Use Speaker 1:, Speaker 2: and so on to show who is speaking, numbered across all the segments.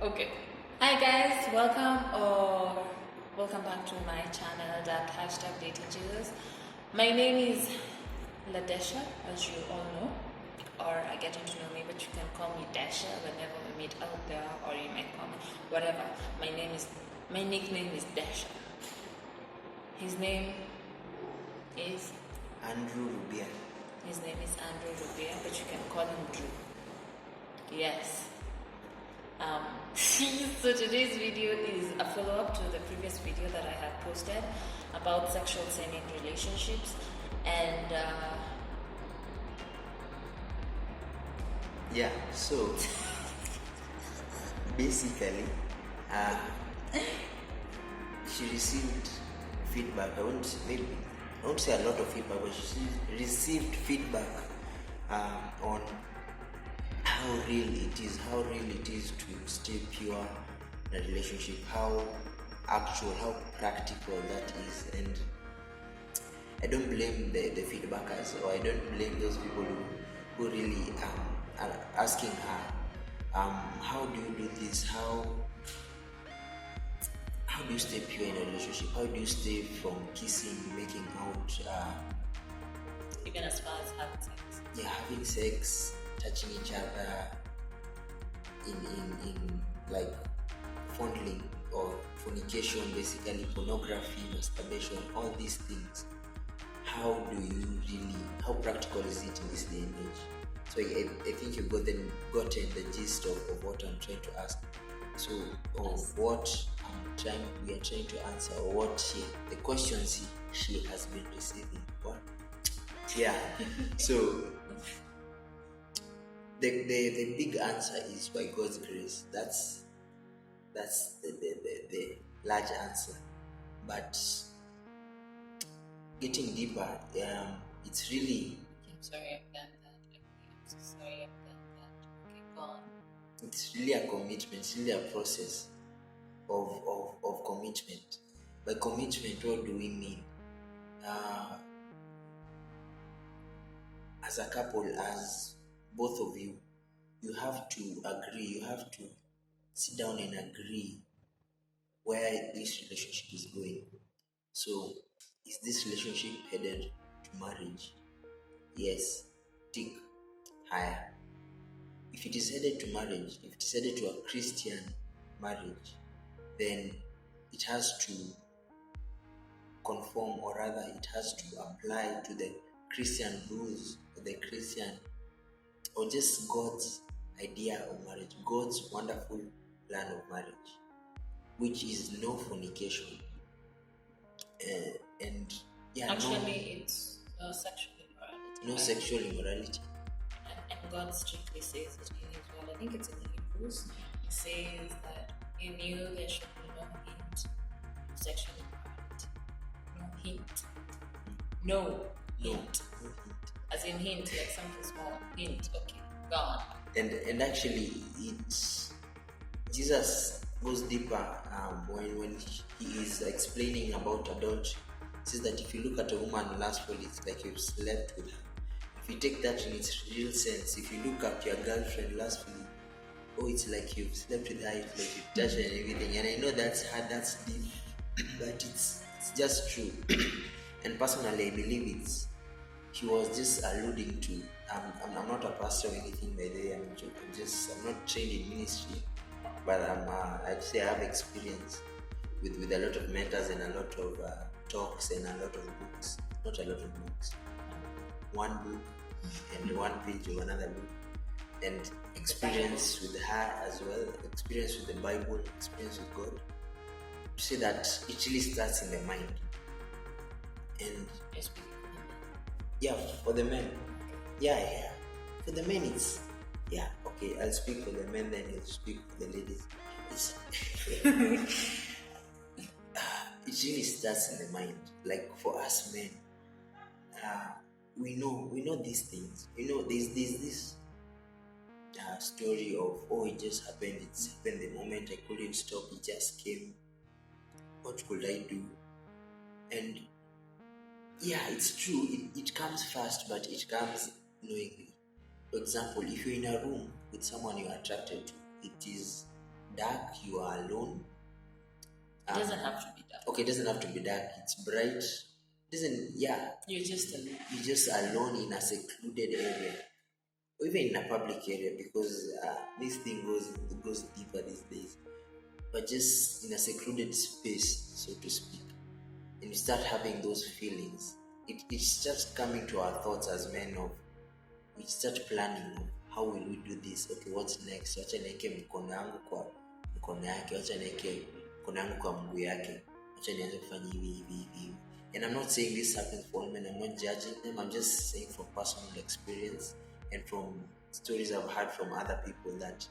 Speaker 1: Okay. Hi guys, welcome back to my channel that hashtag dating Jesus. My name is Ladesha, as you all know, or are getting to know me, but you can call me Dasha whenever we meet out there, or you might call me whatever. My nickname is Dasha. His name is
Speaker 2: Andrew Rubia.
Speaker 1: His name is Andrew Rubia, but you can call him Drew. Yes. So today's video is a follow-up to the previous video that I had posted about sexual sin in relationships, and
Speaker 2: so basically, she received feedback. I won't say a lot of feedback, but she received feedback on how real it is to stay pure in a relationship, how actual, how practical that is. And I don't blame the feedbackers, or I don't blame those people who really are asking her, how do you do this? How do you stay pure in a relationship? How do you stay from kissing, making out,
Speaker 1: even as far as having sex?
Speaker 2: Yeah, having sex, touching each other, in like fondling or fornication, basically pornography, masturbation, all these things. How practical is it in this day and age? So I think you've gotten the gist of what I'm trying to ask. So of what we are trying to answer, or what the questions she has been receiving. So the big answer is by God's grace. That's the large answer. But getting deeper, it's really.
Speaker 1: I'm sorry I've done that. I'm so sorry I've done that. Okay, go on.
Speaker 2: It's really a commitment. It's really a process of commitment. By commitment, what do we mean? As a couple, as both of you have to agree, you have to sit down and agree where this relationship is going. So, is this relationship headed to marriage? Yes, tick, higher. If it is headed to marriage, if it is headed to a Christian marriage, then it has to conform, or rather it has to apply to the Christian rules, or the Christian, or just God's idea of marriage, God's wonderful plan of marriage, which is no fornication.
Speaker 1: It's sexual immorality.
Speaker 2: No sexual immorality.
Speaker 1: And God strictly says it in His word. I think it's in the Hebrews. He says that in you there should be no hint of sexual immorality. No hint. No hint. As in hint, like something small. Hint. Okay. Go on.
Speaker 2: And actually, Jesus goes deeper when he is explaining about adultery. He says that if you look at a woman lustfully, it's like you've slept with her. If you take that in its real sense, if you look at your girlfriend lustfully, it's like you've slept with her, it's like you've touched her and everything. And I know that's hard, that's deep, but it's just true. And personally, I believe he was just alluding to. I'm not a pastor or anything by the way. I'm not trained in ministry, but I'd say I have experience with a lot of mentors and a lot of talks and a lot of books. Not a lot of books. One book and one page of another book, and experience with her as well, experience with the Bible, experience with God, to say that it really starts in the mind. And for the men, for the men it's okay, I'll speak for the men, then you'll speak for the ladies. It really starts in the mind. Like for us men, we know these things. There's this story of it just happened. It's happened the moment I couldn't stop. It just came. What could I do? And it's true. It comes fast, but it comes knowingly. For example, if you're in a room with someone you're attracted to, it is dark, you are alone.
Speaker 1: It doesn't have to be dark.
Speaker 2: Okay, it doesn't have to be dark. It's bright.
Speaker 1: You're just alone.
Speaker 2: You're just alone in a secluded area, or even in a public area, because this thing goes deeper these days. But just in a secluded space, so to speak, and you start having those feelings, it starts coming to our thoughts as men of, we start planning of how will we do this. Okay, what's next? Wacha niweke mkono yangu kwa mkono yake, wacha niweke mkono yangu kwa mguu yake, wacha nianze kufanya hivi. And I'm not saying this happens for all men, I'm not judging them, I'm just saying from personal experience and from stories I've heard from other people that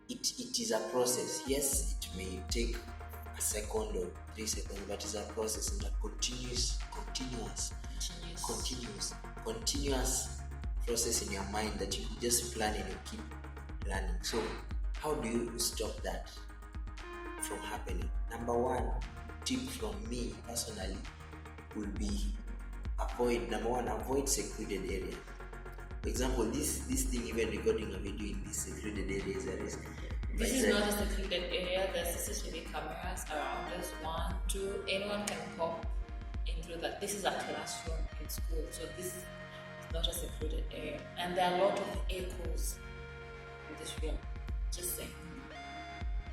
Speaker 2: it is a process. Yes, it may take a second or 3 seconds, but it's a process and a continuous process in your mind that you just plan and you keep planning. So how do you stop that from happening? Number one tip from me personally will be avoid secluded areas. For example, this thing, even recording a video in this secluded area is a risk.
Speaker 1: This is not a secluded area. There's CCTV cameras around us. 1, 2, anyone can pop in through that. This is a classroom in school, so this is not a secluded area. And there are a lot of echoes in this film. Just saying.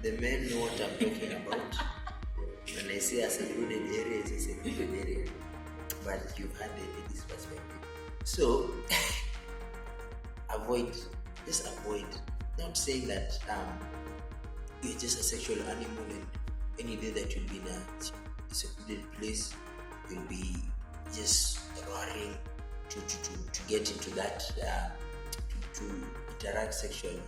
Speaker 2: The men know what I'm talking about. When I say a secluded area, it's a secluded area. But you've had the lady's perspective. So, avoid. Not saying that you're just a sexual animal and any day that you'll be in a secluded place, you'll be just roaring to get into that, to interact sexually.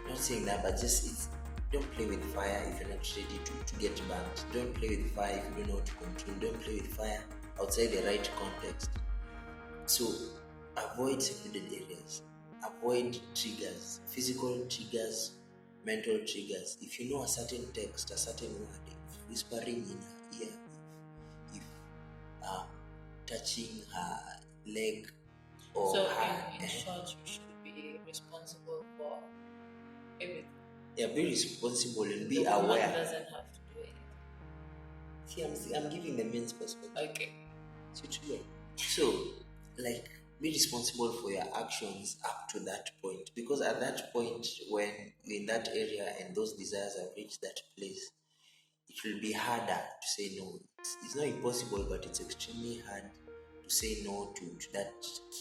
Speaker 2: Not saying that, but just don't play with fire if you're not ready to get burnt. Don't play with fire if you don't know how to control. Don't play with fire outside the right context. So avoid secluded areas. Avoid triggers, physical triggers, mental triggers. If you know a certain text, a certain word, if whispering in her ear, if touching her leg or
Speaker 1: so
Speaker 2: her...
Speaker 1: in short, you should be responsible for everything.
Speaker 2: Yeah, be responsible and be
Speaker 1: the
Speaker 2: aware.
Speaker 1: woman doesn't have to do anything.
Speaker 2: See, I'm giving the men's perspective.
Speaker 1: Okay.
Speaker 2: So, like, be responsible for your actions up to that point, because at that point, when you're in that area and those desires have reached that place, it will be harder to say no. It's not impossible, but it's extremely hard to say no to that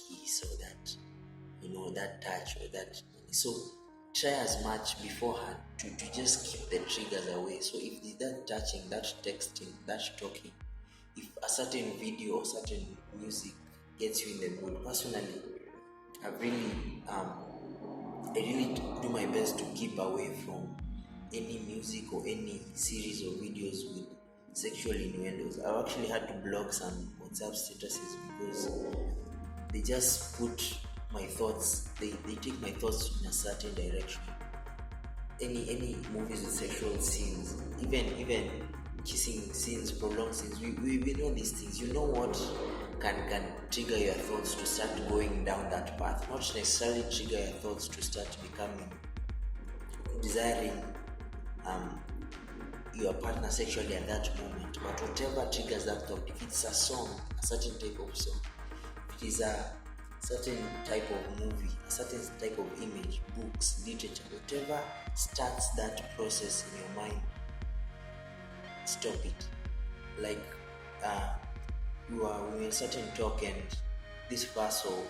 Speaker 2: kiss or that, that touch or that. So try as much beforehand to just keep the triggers away. So if that touching, that texting, that talking, if a certain video or certain music gets you in the mood, personally, I really do my best to keep away from any music or any series of videos with sexual innuendos. I've actually had to block some WhatsApp statuses because they just put my thoughts, they take my thoughts in a certain direction. Any movies with sexual scenes, even kissing scenes, prolonged scenes, we know these things. You know what can trigger your thoughts to start going down that path, not necessarily trigger your thoughts to start becoming desiring your partner sexually at that moment, but whatever triggers that thought, if it's a song, a certain type of song, if it is a certain type of movie, a certain type of image, books, literature, whatever starts that process in your mind, stop it. Like you are in a certain talk and this verse or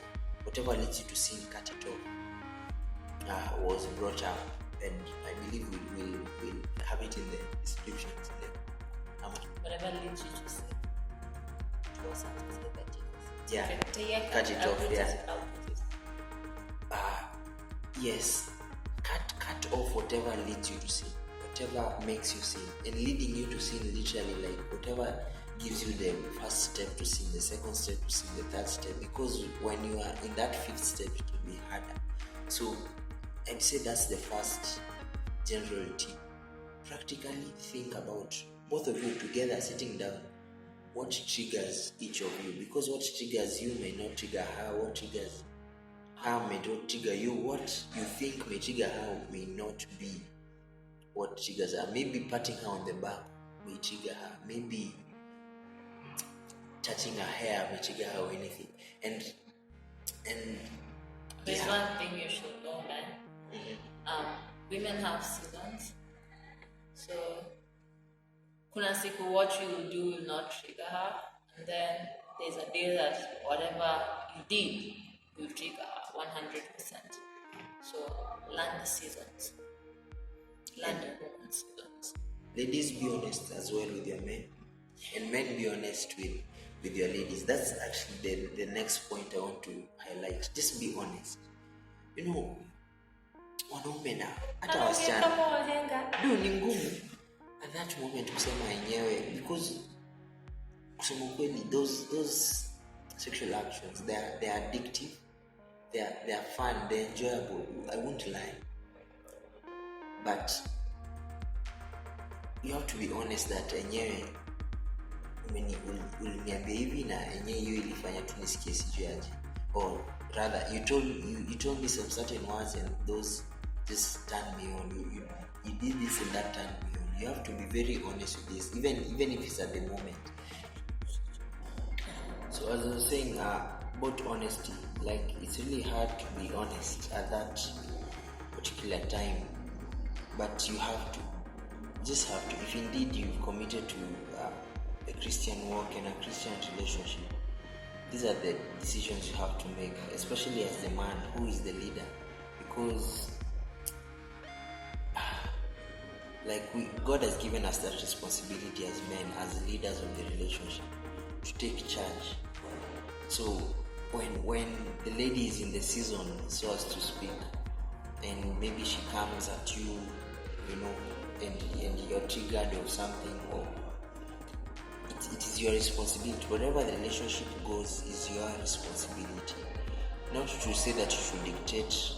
Speaker 2: whatever leads you to sin, cut it off, was brought up, and I believe we'll have it in the description.
Speaker 1: Whatever leads you to sin, closer to the
Speaker 2: yeah, cut it off. Yes, cut off whatever leads you to sin, whatever makes you sin, and leading you to sin literally, like whatever gives you the first step to sin, the second step to sin, the third step, because when you are in that fifth step, it will be harder. So I'd say that's the first general tip. Practically think about both of you together sitting down. What triggers each of you? Because what triggers you may not trigger her. What triggers her may not trigger you. What you think may trigger her may not be what triggers her. Maybe patting her on the back may trigger her. Maybe touching her hair may trigger her or anything. And
Speaker 1: there's one thing you should know, man. Women have seasons. So kuna siku what you do will not trigger her, and then there's a day that whatever you did will trigger her 100%. So learn the seasons. Learn the woman's seasons.
Speaker 2: Ladies, be honest as well with your men, and men, be honest with your ladies. That's actually the next point I want to highlight. Just be honest. Wanaume na hata wasichana ni ngumu at that moment kusema yenyewe, because kusema kweli those sexual actions, they are addictive, they are fun, they're enjoyable, I won't lie, but you have to be honest that yenyewe uliniambia hivi na yenyewe hiyo ilifanya tu nisikie sijui aje, or rather you told me some certain words and those just turned me on. You did this and that turned me on. You have to be very honest with this, even if it's at the moment. So as I was saying about honesty, like it's really hard to be honest at that particular time, but you have to. Just have to. If indeed you've committed to a Christian walk and a Christian relationship, these are the decisions you have to make, especially as the man who is the leader, because God has given us that responsibility as men, as leaders of the relationship, to take charge. So when the lady is in the season, so as to speak, and maybe she comes at you, and you're triggered or something, or it is your responsibility. Whatever the relationship goes is your responsibility. Not to say that you should dictate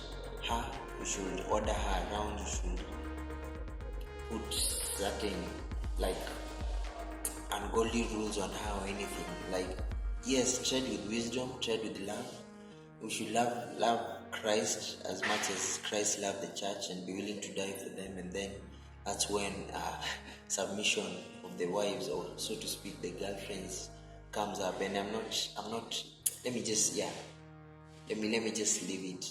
Speaker 2: her, you should order her around, you should put certain ungodly rules on her or anything. Yes, tread with wisdom, tread with love. We should love Christ as much as Christ loved the church and be willing to die for them, and then that's when submission of the wives, or so to speak, the girlfriends, comes up. And I'm not let me just leave it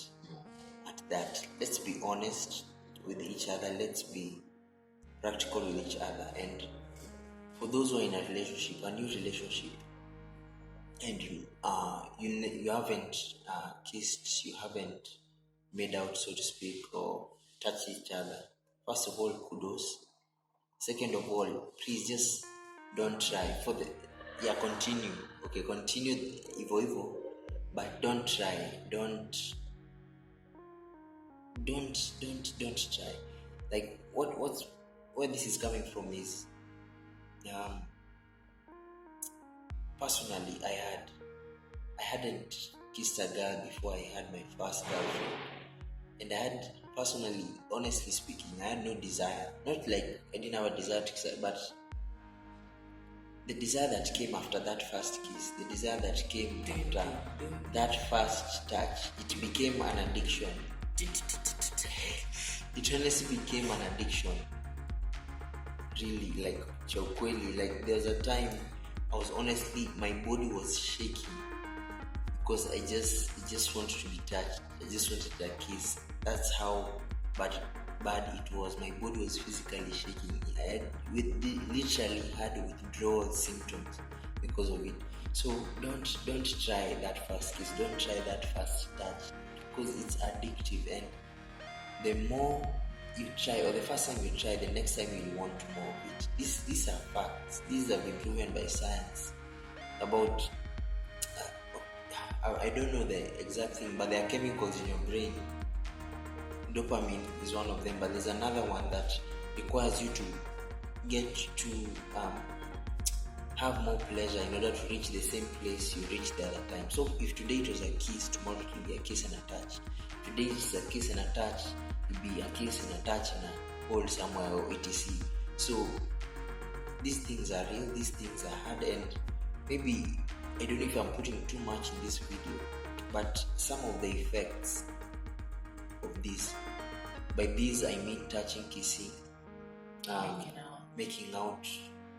Speaker 2: at that. Let's be honest with each other, let's be practical with each other. And for those who are in a relationship, a new relationship, and you haven't kissed, you haven't made out, so to speak, or touched each other, first of all, kudos. Second of all, please just don't try. Continue. Okay, continue evo, but don't try. Don't try. Where this is coming from is, personally, I hadn't kissed a girl before I had my first girlfriend, and I had, personally, honestly speaking, I had no desire. Not like I didn't have a desire to kiss her, but the desire that came after that first kiss, the desire that came after that first touch, it became an addiction. It honestly became an addiction. Really, chokweli. There was a time I was honestly, my body was shaking because I just wanted to be touched. I just wanted a kiss. That's how bad it was. My body was physically shaking. I literally had withdrawal symptoms because of it. So don't try that first kiss. Don't try that first touch, because it's addictive. And the more you try, or the first time you try, the next time you want more of it. These are facts. These have been proven by science. About I don't know the exact thing, but there are chemicals in your brain. Dopamine is one of them, but there's another one that requires you to get to have more pleasure in order to reach the same place you reached the other time. So if today it was a kiss, tomorrow it will be a kiss and a touch. Today it's a kiss and a touch, it will be a kiss and a touch and a hold somewhere, or etc. So these things are real, these things are hard, and maybe, I don't know if I'm putting too much in this video, but some of the effects of this, by these I mean touching, kissing, making out,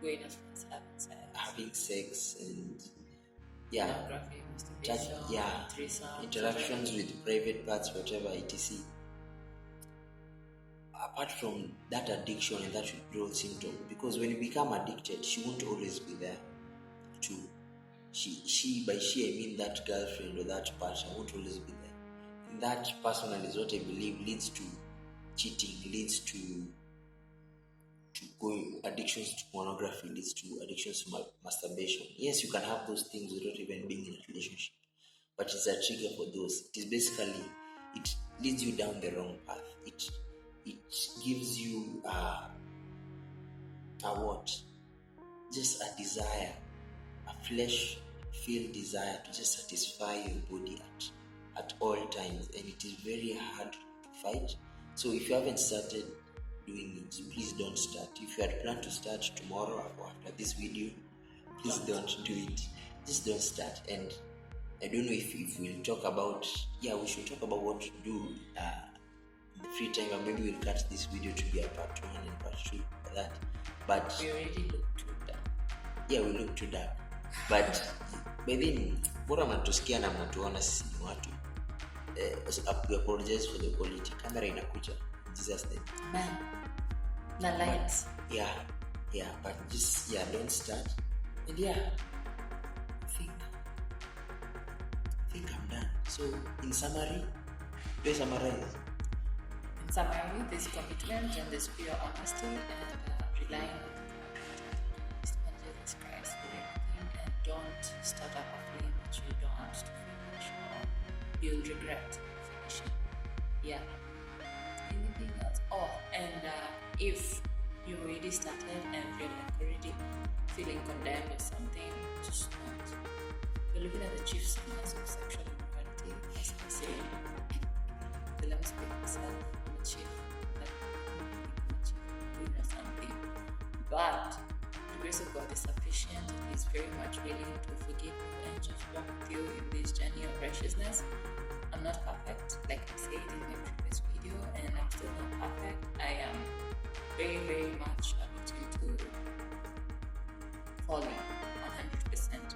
Speaker 1: going as far as
Speaker 2: having sex, and
Speaker 1: pornography, masturbation, threesome,
Speaker 2: interactions with private parts, whatever, etc. Apart from that addiction and that withdrawal symptom, because when you become addicted, she won't always be there to by she I mean that girlfriend or that partner won't always be there. And that personally is what I believe leads to cheating, leads to going addictions to pornography, leads to addictions to masturbation. Yes, you can have those things without even being in a relationship, but it's a trigger for those. It is basically, it leads you down the wrong path. It gives you just a desire, a flesh-filled desire to just satisfy your body at all times, and it is very hard to fight. So if you haven't started doing it, please don't start. If you had planned to start tomorrow or after this video, please don't do it. Just don't start. And I don't know if we'll talk about, we should talk about what to do in the free time, or maybe we'll cut this video to be a part 1 and part 2 for that. But
Speaker 1: we already look too dark.
Speaker 2: Yeah, we look too dark. But by then, bora mnatusikia na mnatuona sisi ni watu. We apologize for the quality. Camera inakuja. Jesus name.
Speaker 1: Man. The lights.
Speaker 2: But just don't start. And I think I'm done. So in summary, do you summarize?
Speaker 1: In summary, there's commitment and there's pure honesty and relying on Jesus Christ for everything, and don't start up a flame that you don't want to finish, or you'll regret finishing. Anything else? And if you already started and you're like already feeling condemned or something, just don't. You're looking at the chief sinners of sexual immorality, as I say. Let me speak myself. I'm a chief. Or something. But the grace of God is sufficient. He's very much willing to forgive you and just walk with you in this journey of righteousness. I'm not perfect, like I said in my previous video, and I'm still not perfect. I am very, very much a victim to falling 100%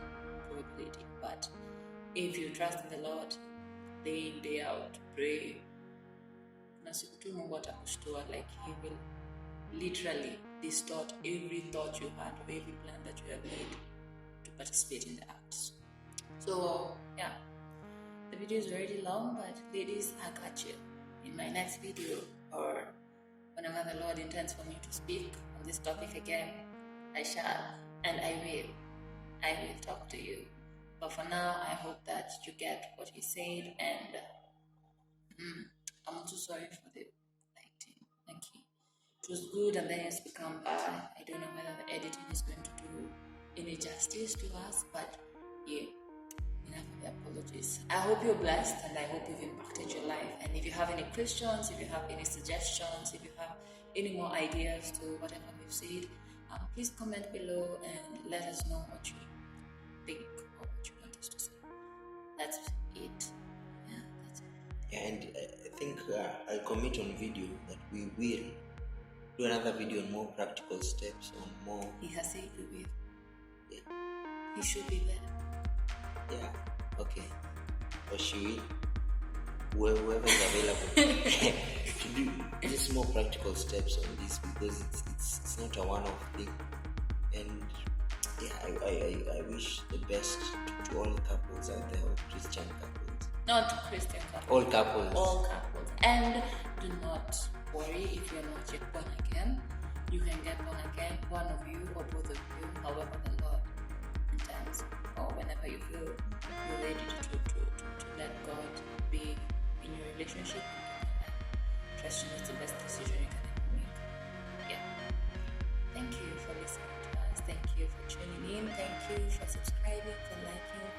Speaker 1: probability. But if you trust in the Lord, day in, day out, pray, na siku tu Mungu atakushtua, like He will literally distort every thought you had or every plan that you have made to participate in the acts. So the video is already long, but ladies, I got you. In my next video, or whenever the Lord intends for me to speak on this topic again, I shall, and I will talk to you. But for now, I hope that you get what He said, and I'm too sorry for the lighting. Thank you. It was good, and then it's become bad. I don't know whether the editing is going to do any justice to us, but enough of the apologies. I hope you're blessed, and I hope you've impacted your life. And if you have any questions, if you have any suggestions, if you have any more ideas to whatever we've said, please comment below and let us know what you think or what you want us to say. That's it. That's it.
Speaker 2: And I think I'll commit on video that we will do another video on more practical steps, on more.
Speaker 1: He has said we will. He should be there.
Speaker 2: Okay. Or she will, whoever is available to do just more practical steps on this, because it's not a one-off thing. And I wish the best to all couples out there, all Christian couples.
Speaker 1: Not Christian couples.
Speaker 2: All couples.
Speaker 1: All couples. And do not worry if you're not yet born again. You can get born again, one of you or both of you, however the Lord intends, or whenever you feel you're ready to let God be in your relationship. Trust Him is the best decision you can ever make. Thank you for listening to us. Thank you for tuning in. Thank you for subscribing, for liking,